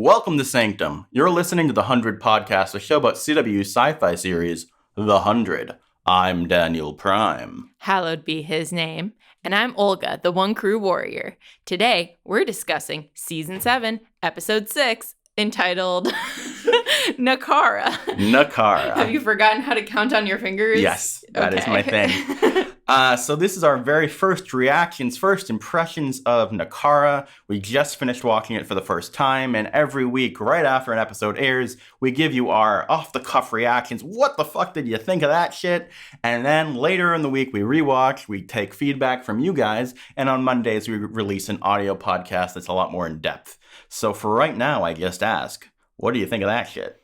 Welcome to Sanctum. You're listening to the 100 Podcast, a show about CW's sci-fi series, The 100. I'm Daniel Prime. Hallowed be his name. And I'm Olga, the One Crew Warrior. Today, we're discussing Season 7, Episode 6, entitled Nakara. Nakara. Have you forgotten how to count on your fingers? Yes, that is my thing. So this is our very first reactions, first impressions of Nakara. We just finished watching it for the first time, and every week, right after an episode airs, we give you our off-the-cuff reactions. What the fuck did you think of that shit? And then later in the week, we rewatch, we take feedback from you guys, and on Mondays, we release an audio podcast that's a lot more in-depth. So for right now, I just ask, what do you think of that shit?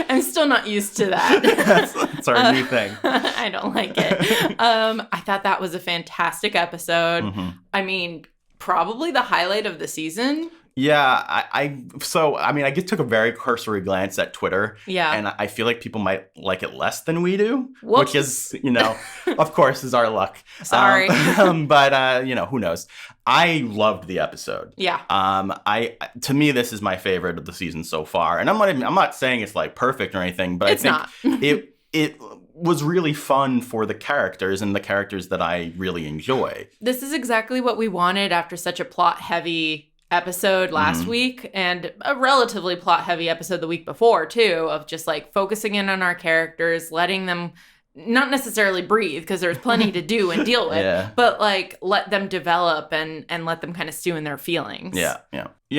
I'm still not used to that. That's our new thing. I don't like it. I thought that was a fantastic episode. Mm-hmm. I mean, probably the highlight of the season. Yeah, I just took a very cursory glance at Twitter. Yeah. And I feel like people might like it less than we do, Whoops. which is, of course, is our luck. Sorry. But who knows? I loved the episode. Yeah. To me, this is my favorite of the season so far. And I'm not saying it's like perfect or anything, but It's I think it was really fun for the characters and the characters that I really enjoy. This is exactly what we wanted after such a plot-heavy episode last week, and a relatively plot-heavy episode the week before, too, of just, like, focusing in on our characters, letting them not necessarily breathe, because there's plenty to do and deal with, Yeah. but, like, let them develop and let them kind of stew in their feelings. Yeah.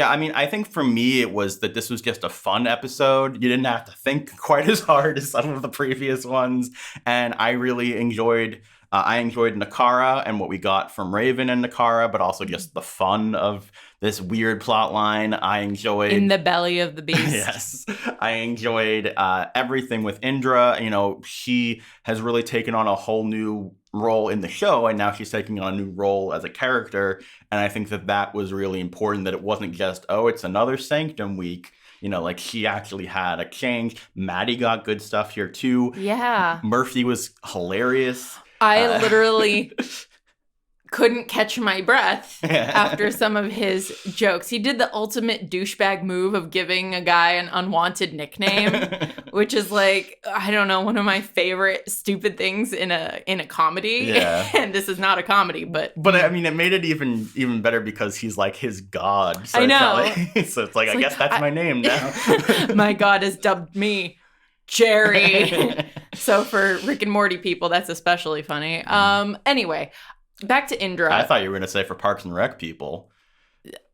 I mean, I think for me, it was that this was just a fun episode. You didn't have to think quite as hard as some of the previous ones, and I really enjoyed Nakara and what we got from Raven and Nakara, but also just the fun of this weird plot line. I enjoyed In the belly of the beast. Yes, I enjoyed everything with Indra. She has really taken on a whole new role in the show, and now she's taking on a new role as a character. And I think that was really important, that it wasn't just, it's another Sanctum week. She actually had a change. Maddie got good stuff here too. Yeah. Murphy was hilarious. I literally couldn't catch my breath after some of his jokes. He did the ultimate douchebag move of giving a guy an unwanted nickname, which is like, I don't know, one of my favorite stupid things in a comedy. Yeah. And this is not a comedy, but I mean, it made it even better because he's like his god. So I know. So it's like, I guess that's my name now. My god has dubbed me Jerry. So for Rick and Morty people, that's especially funny. Anyway, back to Indra. I thought you were going to say for Parks and Rec people.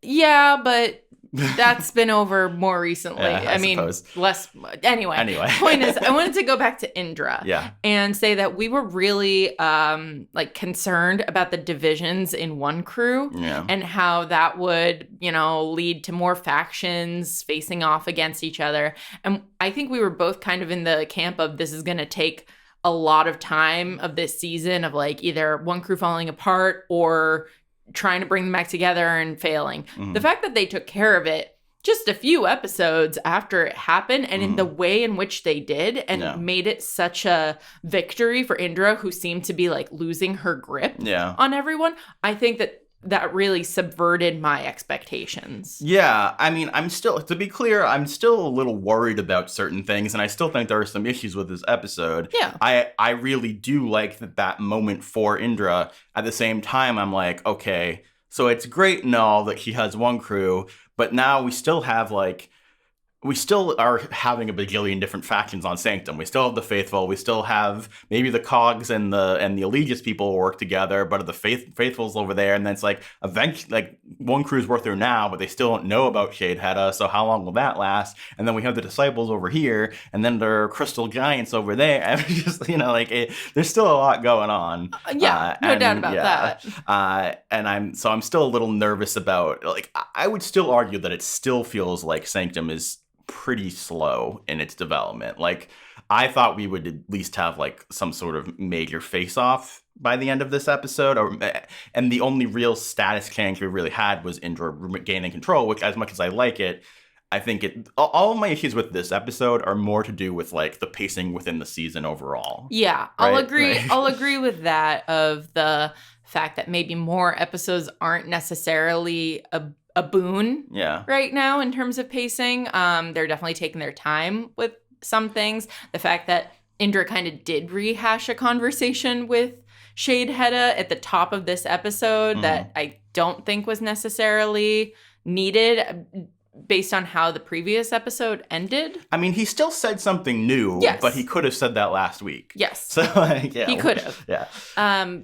Yeah, but that's been over more recently. Yeah, I mean, suppose. less. Anyway. Point is, I wanted to go back to Indra. Yeah. And say that we were really concerned about the divisions in One Crew. Yeah. And how that would, lead to more factions facing off against each other. And I think we were both kind of in the camp of this is going to take a lot of time of this season of like either One Crew falling apart or trying to bring them back together and failing. Mm-hmm. The fact that they took care of it just a few episodes after it happened and in the way in which they did and made it such a victory for Indra, who seemed to be like losing her grip on everyone. I think that really subverted my expectations. Yeah, I mean, to be clear, I'm still a little worried about certain things, and I still think there are some issues with this episode. Yeah. I really do like that moment for Indra. At the same time, I'm like, okay, so it's great and all that she has One Crew, but now we still are having a bajillion different factions on Sanctum. We still have the Faithful. We still have maybe the Cogs and the Allegiance people work together, but the Faithful's over there. And then it's like, eventually, like, One Crew's worth there now, but they still don't know about Shadehetta, so how long will that last? And then we have the Disciples over here, and then there are Crystal Giants over there. And just, there's still a lot going on. No doubt about that. And I'm still a little nervous about, like, I would still argue that it still feels like Sanctum is pretty slow in its development. Like, I thought we would at least have like some sort of major face-off by the end of this episode, and the only real status change we really had was Indra gaining control, which, as much as I like it, I think all of my issues with this episode are more to do with like the pacing within the season overall. Yeah, right? I'll agree. I'll agree with that, of the fact that maybe more episodes aren't necessarily a boon Yeah. right now in terms of pacing. They're definitely taking their time with some things. The fact that Indra kind of did rehash a conversation with Shade Hedda at the top of this episode that I don't think was necessarily needed based on how the previous episode ended. I mean, he still said something new, Yes. but he could have said that last week. Yes. So, like, yeah. He could have. Yeah.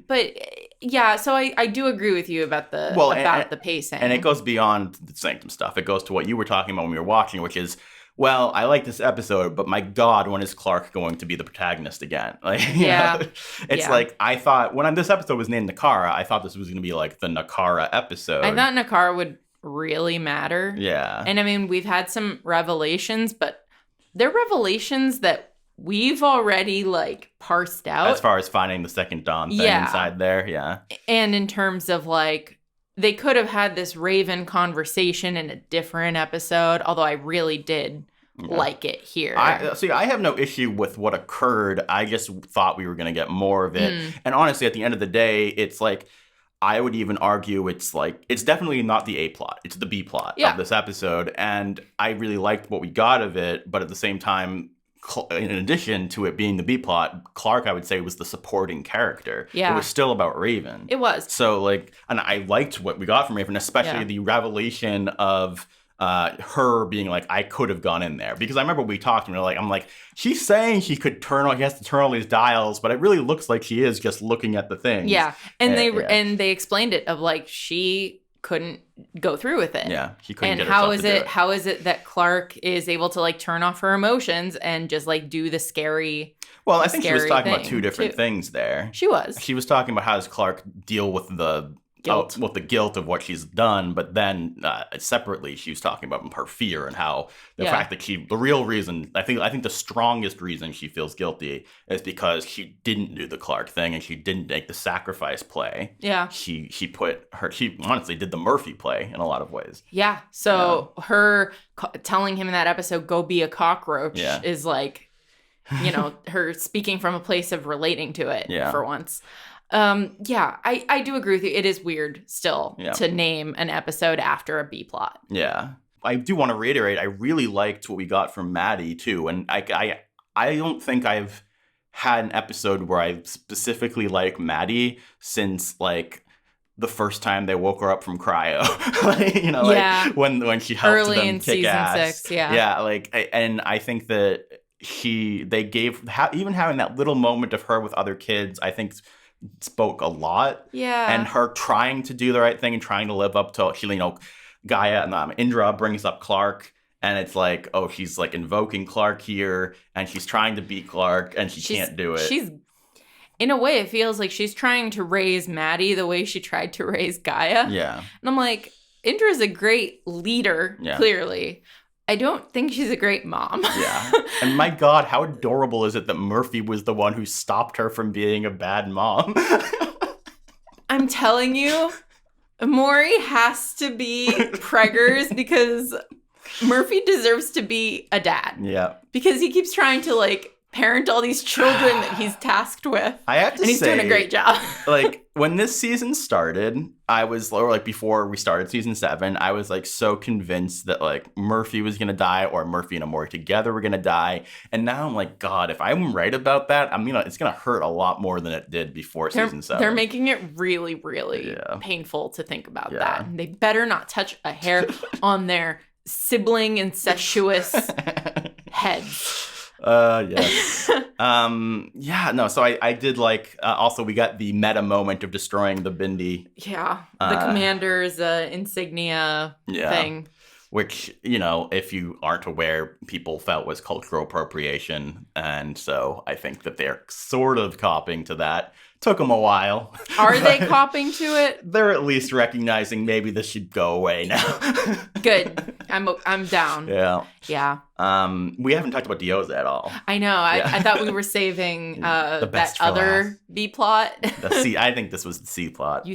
But yeah, so I do agree with you about the pacing. And it goes beyond the Sanctum stuff. It goes to what you were talking about when we were watching, which is, well, I like this episode, but my God, when is Clark going to be the protagonist again? Like, it's like, I thought, when this episode was named Nakara, I thought this was going to be like the Nakara episode. I thought Nakara would really matter. Yeah. And I mean, we've had some revelations, but they're revelations that we've already like parsed out. As far as finding the second Dawn thing inside there, yeah. And in terms of like, they could have had this Raven conversation in a different episode, although I really did like it here. I have no issue with what occurred. I just thought we were going to get more of it. And honestly, at the end of the day, it's like, I would even argue it's definitely not the A plot. It's the B plot of this episode. And I really liked what we got of it. But at the same time, in addition to it being the B plot, Clark, I would say, was the supporting character. Yeah. It was still about Raven. It was. So, like, and I liked what we got from Raven, especially the revelation of her being like, I could have gone in there. Because I remember we talked and I'm like, she's saying he has to turn all these dials, but it really looks like she is just looking at the things. Yeah. And they explained it of like, she couldn't go through with it. Yeah. She couldn't get herself to do it. How is it that Clark is able to like turn off her emotions and just like do the scary Well, I think she was talking about two different things there. She was. She was talking about how does Clark deal with the guilt of what she's done, but then separately she was talking about her fear and how the fact that the real reason, I think the strongest reason she feels guilty is because she didn't do the Clark thing and she didn't make the sacrifice play. Yeah. She honestly did the Murphy play in a lot of ways. Yeah. So her telling him in that episode, go be a cockroach is like, her speaking from a place of relating to it for once. I do agree with you. It is weird still to name an episode after a B plot. Yeah. I do want to reiterate, I really liked what we got from Maddie too. And I don't think I've had an episode where I specifically like Maddie since like the first time they woke her up from cryo. Like when she helped early them in kick season ass. 6. Yeah. Yeah. And I think that they gave even having that little moment of her with other kids, I think spoke a lot. Yeah. And her trying to do the right thing and trying to live up to, Gaia and Indra brings up Clark. And it's like, oh, she's like invoking Clark here. And she's trying to be Clark and she can't do it. She's, in a way, it feels like she's trying to raise Maddie the way she tried to raise Gaia. Yeah. And I'm like, Indra's a great leader, clearly. I don't think she's a great mom. Yeah. And my God, how adorable is it that Murphy was the one who stopped her from being a bad mom? I'm telling you, Maury has to be preggers because Murphy deserves to be a dad. Yeah. Because he keeps trying to like parent all these children that he's tasked with. I have to say, and he's doing a great job. Like when this season started, I was, or like before we started season 7, I was like so convinced that like Murphy was gonna die or Murphy and Amori together were gonna die. And now I'm like, God, if I'm right about that, it's gonna hurt a lot more than it did before season 7. They're making it really, really painful to think about that. They better not touch a hair on their sibling incestuous heads. Yes. So I did like, also we got the meta moment of destroying the Bindi. Yeah. The commander's insignia thing. Which, if you aren't aware, people felt was cultural appropriation. And so I think that they're sort of copying to that. Took them a while. Are they copying to it? They're at least recognizing maybe this should go away now. Good. I'm down. Yeah. Yeah. We haven't talked about Dioza at all. I know. I thought we were saving that other B plot. I think this was the C plot.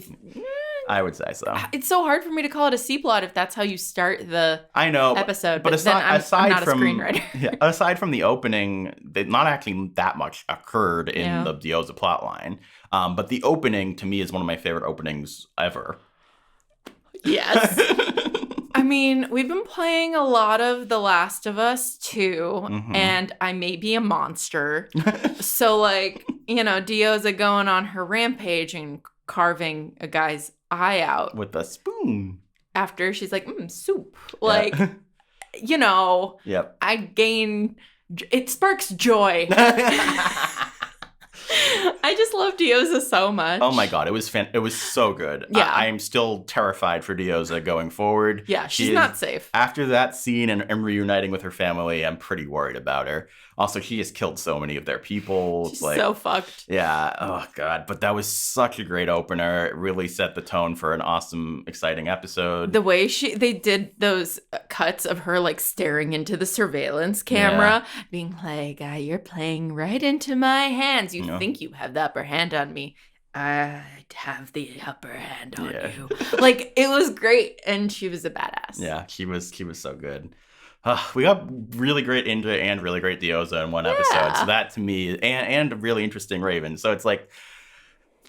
I would say so. It's so hard for me to call it a C plot if that's how you start the episode. But aside, I'm not from, a screenwriter. Aside from the opening, not actually that much occurred in the Dioza plot line. But the opening, to me, is one of my favorite openings ever. Yes. mean, we've been playing a lot of The Last of Us too, and I may be a monster. So, like, you know, Dioza going on her rampage and carving a guy's eye out. With a spoon. After she's like, soup. Like, you know, I gain... It sparks joy. I just love Dioza so much. Oh my god, it was so good. Yeah. I am still terrified for Dioza going forward. Yeah, she's not safe. After that scene and reuniting with her family, I'm pretty worried about her. Also, she has killed so many of their people. She's so fucked. Yeah, oh god. But that was such a great opener. It really set the tone for an awesome, exciting episode. The way they did those cuts of her like staring into the surveillance camera, being like, you're playing right into my hands. You think you have the upper hand on me. I have the upper hand on you. Like, it was great. And she was a badass. Yeah, she was so good. We got really great Indra and really great Dioza in one episode. So that to me, and a really interesting Raven. So it's like,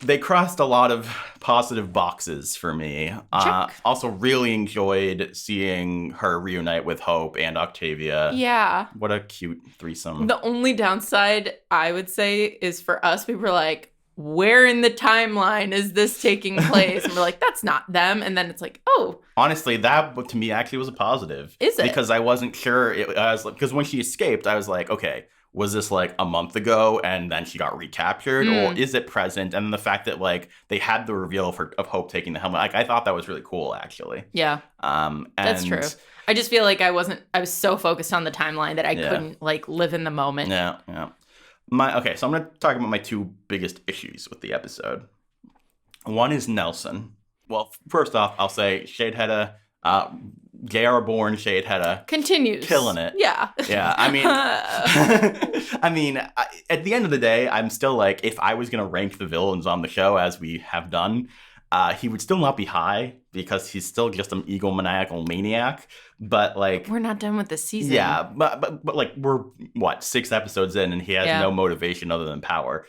they crossed a lot of positive boxes for me. Also really enjoyed seeing her reunite with Hope and Octavia. Yeah. What a cute threesome. The only downside, I would say, is for us, we were like, where in the timeline is this taking place? And we're like, that's not them. And then it's like, oh. Honestly, that to me actually was a positive. Is it? Because I wasn't sure. Because when she escaped, I was like, okay, was this like a month ago and then she got recaptured? Or is it present? And the fact that like they had the reveal of Hope taking the helmet, like I thought that was really cool, actually. Yeah. That's true. I just feel like I was so focused on the timeline that I couldn't like live in the moment. Yeah. Okay, so I'm going to talk about my two biggest issues with the episode. One is Nelson. Well, first off, I'll say Shadehetta, JR-born Shadehetta. Continues. Killing it. Yeah. Yeah, I mean, at the end of the day, I'm still like, if I was going to rank the villains on the show as we have done, he would still not be high because he's still just an egomaniacal maniac. But like, we're not done with the season. Yeah, but like we're 6 episodes in and he has no motivation other than power.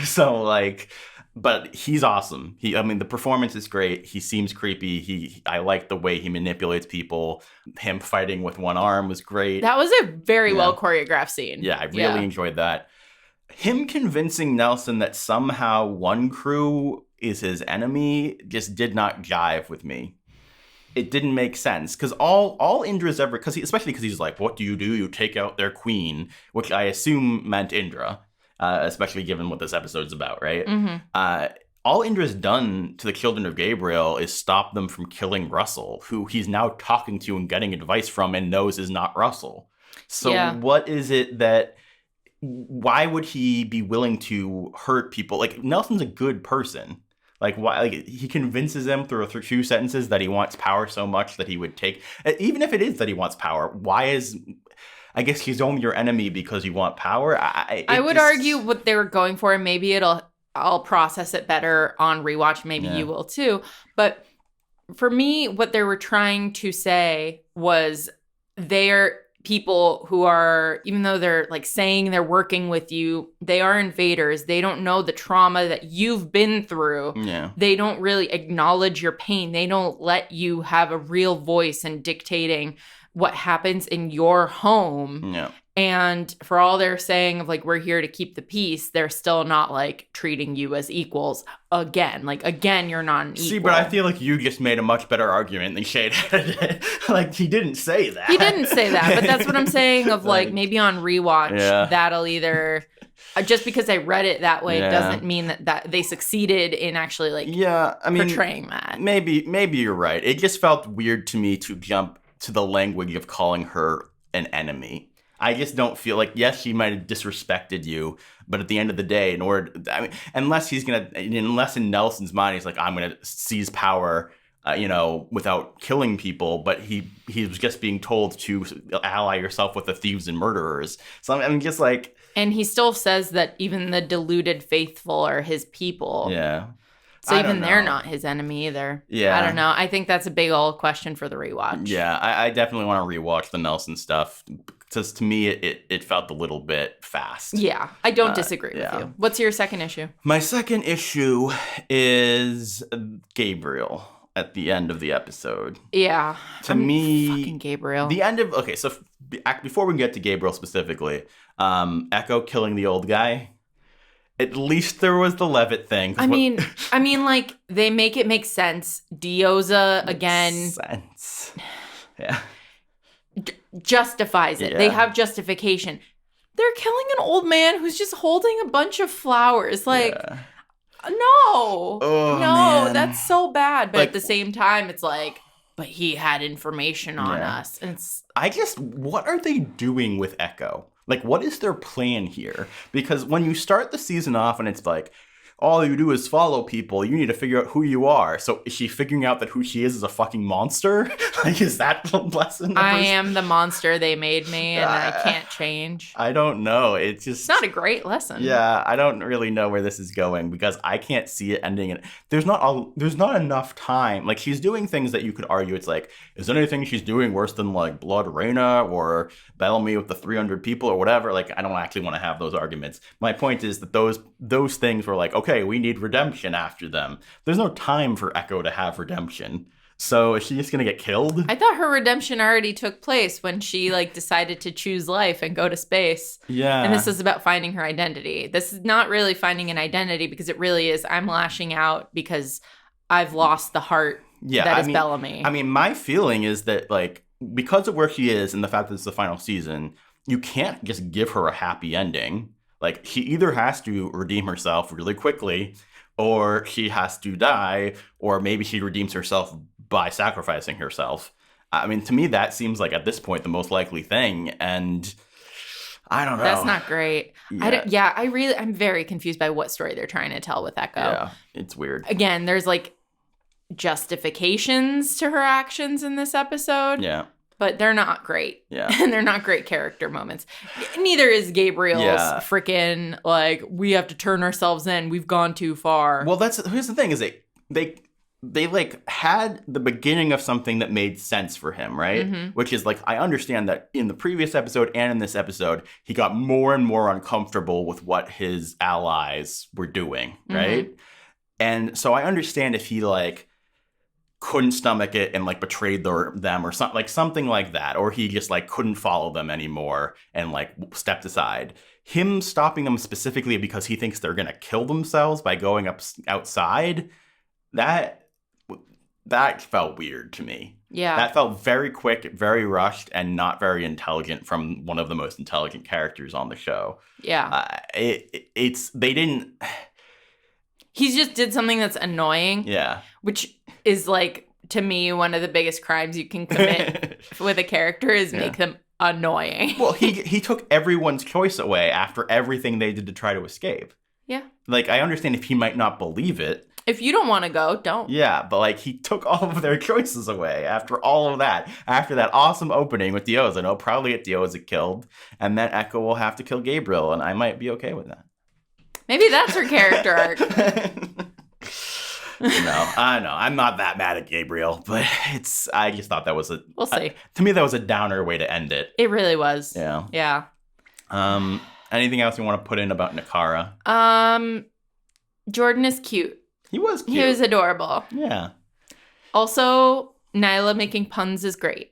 So like, but he's awesome. The performance is great. He seems creepy. I like the way he manipulates people. Him fighting with one arm was great. That was a very well choreographed scene. Yeah, I really enjoyed that. Him convincing Nelson that somehow one crew is his enemy just did not jive with me. It didn't make sense because all Indra's ever, especially because he's like, what do? You take out their queen, which I assume meant Indra, especially given what this episode's about, right? Mm-hmm. All Indra's done to the children of Gabriel is stop them from killing Russell, who he's now talking to and getting advice from and knows is not Russell. So what is it that? Why would he be willing to hurt people? Like, Nelson's a good person. Like, why? Like, he convinces them through 2 sentences that he wants power so much that he would take, even if it is that he wants power. Why is? I guess he's only your enemy because you want power. I would argue what they were going for, and maybe I'll process it better on rewatch. Maybe you will too. But for me, what they were trying to say was they're people who are, even though they're like saying they're working with you, they are invaders. They don't know the trauma that you've been through. Yeah. They don't really acknowledge your pain. They don't let you have a real voice in dictating what happens in your home. Yeah. And for all they're saying of like, we're here to keep the peace, they're still not like treating you as equals again. Like, again, you're not an equal. See, but I feel like you just made a much better argument than Shade did. Like, he didn't say that. He didn't say that, but that's what I'm saying of like, maybe on rewatch, that'll either, just because I read it that way doesn't mean that they succeeded in actually like portraying that. Maybe you're right. It just felt weird to me to jump to the language of calling her an enemy. I just don't feel like, yes, she might have disrespected you, but at the end of the day, unless in Nelson's mind, he's like, I'm going to seize power, without killing people, but he was just being told to ally yourself with the thieves and murderers. So I'm just like... And he still says that even the deluded faithful are his people. Yeah. So even they're not his enemy either. Yeah. I don't know. I think that's a big old question for the rewatch. Yeah, I definitely want to rewatch the Nelson stuff. Because to me, it felt a little bit fast. Yeah, I don't disagree with you. What's your second issue? My second issue is Gabriel. at the end of the episode. Yeah. To me, fucking Gabriel. The end of okay. So before we get to Gabriel specifically, Echo killing the old guy. At least there was the Levitt thing. I mean, like they make it make sense. Dioza again. Sense. Yeah. Justifies it. Yeah. They have justification. They're killing an old man who's just holding a bunch of flowers. Like, no, man. That's so bad. But Like, at the same time, it's like, but he had information on us. And it's, what are they doing with Echo? Like, what is their plan here? Because when you start the season off and it's like, all you do is follow people, you need to figure out who you are. So is she figuring out that who she is a fucking monster? Like, is that the lesson? I am the monster they made me and I can't change. I don't know. It's not a great lesson. Yeah, I don't really know where this is going because I can't see it ending. And there's not enough time. Like, she's doing things that you could argue. It's like, is anything she's doing worse than like Blood Reina or Bellamy with the 300 people or whatever? Like, I don't actually want to have those arguments. My point is that those things were like, okay, we need redemption after them. There's no time for Echo to have redemption. So is she just gonna get killed? I thought her redemption already took place when she like decided to choose life and go to space. Yeah. And this is about finding her identity. This is not really finding an identity because it really is I'm lashing out because I've lost the heart that is Bellamy. I mean, my feeling is that like because of where she is and the fact that it's the final season, you can't just give her a happy ending. Like, she either has to redeem herself really quickly, or she has to die, or maybe she redeems herself by sacrificing herself. I mean, to me, that seems like, at this point, the most likely thing, and I don't know. That's not great. Yeah. I'm very confused by what story they're trying to tell with Echo. Yeah, it's weird. Again, there's, like, justifications to her actions in this episode. Yeah. But they're not great. Yeah. And they're not great character moments. Neither is Gabriel's freaking, like, we have to turn ourselves in. We've gone too far. Well, here's the thing is they like had the beginning of something that made sense for him, right? Mm-hmm. Which is like, I understand that in the previous episode and in this episode, he got more and more uncomfortable with what his allies were doing, right? Mm-hmm. And so I understand if he like couldn't stomach it and like betrayed them or something like that, or he just like couldn't follow them anymore and like stepped aside. Him stopping them specifically because he thinks they're gonna kill themselves by going outside, that felt weird to me. Yeah, that felt very quick, very rushed, and not very intelligent from one of the most intelligent characters on the show. Yeah, they didn't. He just did something that's annoying. Yeah. Which is, like, to me, one of the biggest crimes you can commit with a character is make them annoying. Well, he took everyone's choice away after everything they did to try to escape. Yeah. Like, I understand if he might not believe it. If you don't want to go, don't. Yeah, but, like, he took all of their choices away after all of that. After that awesome opening with Dioza. And he'll probably get Dioza killed. And then Echo will have to kill Gabriel. And I might be okay with that. Maybe that's her character arc. No, I know. I'm not that mad at Gabriel, but I just thought that was we'll see. To me, that was a downer way to end it. It really was. Yeah. Yeah. Anything else you want to put in about Nakara? Jordan is cute. He was cute. He was adorable. Yeah. Also, Nyla making puns is great.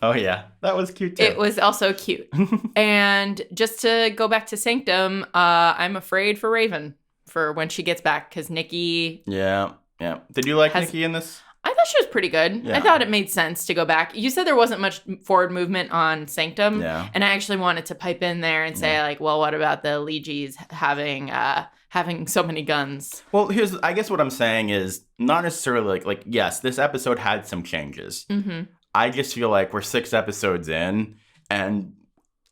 Oh, yeah. That was cute, too. It was also cute. And just to go back to Sanctum, I'm afraid for Raven for when she gets back, because Nikki... Yeah. Did you like Nikki in this? I thought she was pretty good. Yeah. I thought it made sense to go back. You said there wasn't much forward movement on Sanctum. Yeah. And I actually wanted to pipe in there and say, like, well, what about the Legis having so many guns? Well, I guess what I'm saying is not necessarily like yes, this episode had some changes. Mm-hmm. I just feel like we're 6 episodes in, and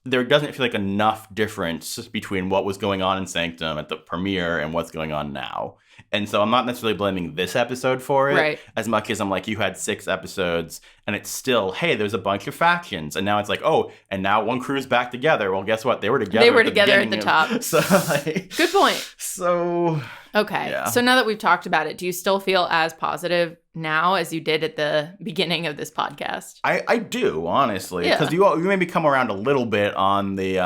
there doesn't feel like enough difference between what was going on in Sanctum at the premiere and what's going on now. And so I'm not necessarily blaming this episode for it as much as I'm like, you had 6 episodes and it's still, hey, there's a bunch of factions. And now it's like, oh, and now one crew's back together. Well, guess what? They were together at the top. So, like, good point. So. Okay. Yeah. So now that we've talked about it, do you still feel as positive now as you did at the beginning of this podcast? I do, honestly. Because you maybe come around a little bit on the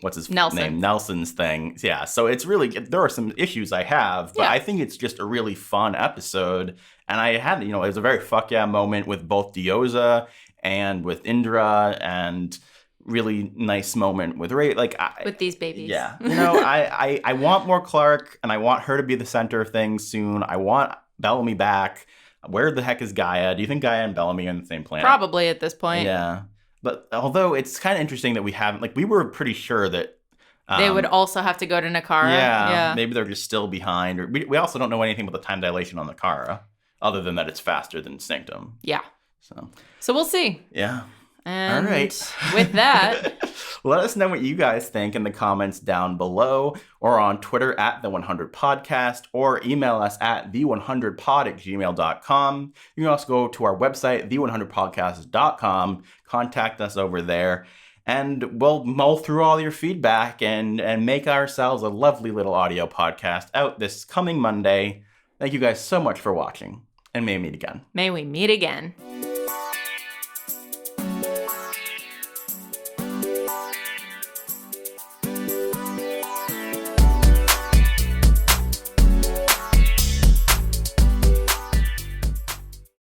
what's his Nelson. name? Nelson's thing. Yeah. So it's really, there are some issues I have, but Yeah. I think it's just a really fun episode. And I had, it was a very fuck yeah moment with both Dioza and with Indra, and really nice moment with Ray. With these babies. Yeah. I want more Clark, and I want her to be the center of things soon. I want Bellamy back. Where the heck is Gaia? Do you think Gaia and Bellamy are on the same planet? Probably at this point. Yeah. But although it's kind of interesting that we haven't, we were pretty sure that they would also have to go to Nakara. Yeah. Maybe they're just still behind. Or we also don't know anything about the time dilation on Nakara, other than that it's faster than Sanctum. Yeah. So we'll see. Yeah. And all right. With that, let us know what you guys think in the comments down below, or on Twitter at The100Podcast, or email us at the100pod@gmail.com. You can also go to our website, the100podcast.com, contact us over there, and we'll mull through all your feedback and make ourselves a lovely little audio podcast out this coming Monday. Thank you guys so much for watching, and may we meet again. May we meet again.